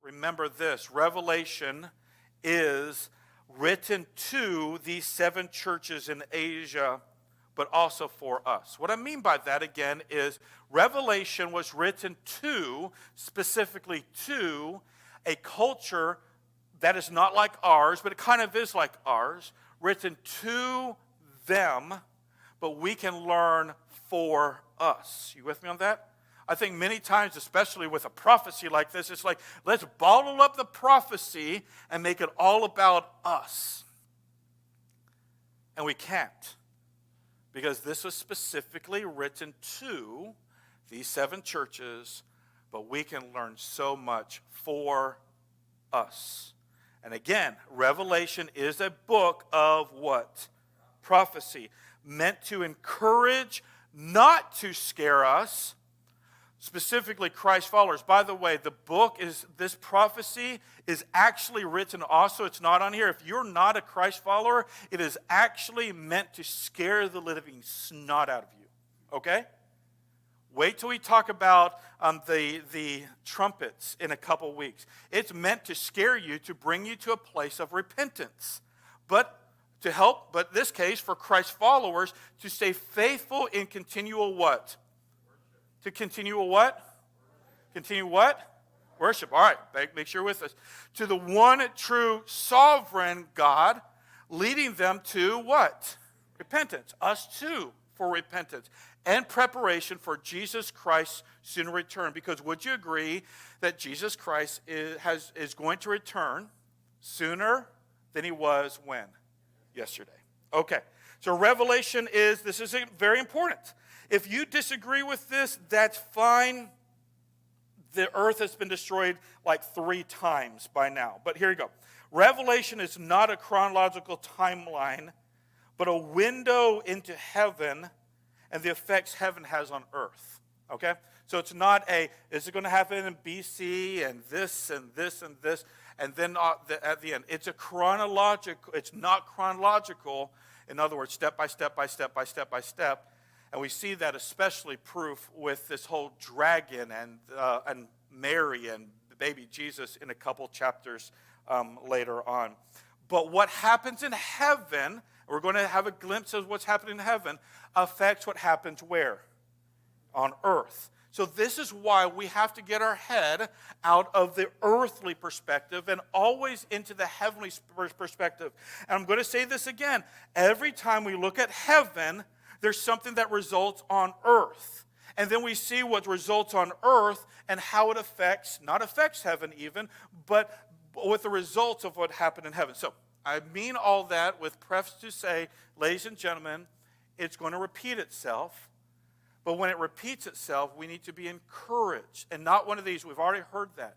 remember this. Revelation is written to these 7 churches in Asia, but also for us. What I mean by that, again, is Revelation was written to, specifically to, a culture that is not like ours, but it kind of is like ours, written to them, but we can learn for us. You with me on that? I think many times, especially with a prophecy like this, it's like, let's bottle up the prophecy and make it all about us. And we can't. Because this was specifically written to these 7 churches, but we can learn so much for us. And again, Revelation is a book of what? Prophecy. Meant to encourage, not to scare us, specifically Christ followers. By the way, this prophecy is actually written also. It's not on here. If you're not a Christ follower, it is actually meant to scare the living snot out of you. Okay? Wait till we talk about the trumpets in a couple weeks. It's meant to scare you, to bring you to a place of repentance. But in this case, for Christ followers, to stay faithful in continual what? To continue what? Continue what? Worship. All right, make sure you're with us. To the one true sovereign God, leading them to what? Repentance. Us too, for repentance. And preparation for Jesus Christ's soon return. Because would you agree that Jesus Christ is going to return sooner than he was when? Yesterday. Okay. So Revelation this is very important. If you disagree with this, that's fine. The earth has been destroyed like 3 times by now. But here you go. Revelation is not a chronological timeline, but a window into heaven and the effects heaven has on earth. Okay? So it's not is it going to happen in BC and this and this and this, and then at the end. It's not chronological. In other words, step by step by step by step by step. And we see that especially proof with this whole dragon and Mary and the baby Jesus in a couple chapters later on. But what happens in heaven, we're going to have a glimpse of what's happening in heaven, affects what happens where? On earth. So this is why we have to get our head out of the earthly perspective and always into the heavenly perspective. And I'm going to say this again. Every time we look at heaven, there's something that results on earth. And then we see what results on earth and how it not affects heaven even, but with the results of what happened in heaven. So I mean all that with preface to say, ladies and gentlemen, it's going to repeat itself. But when it repeats itself, we need to be encouraged. And not one of these, we've already heard that.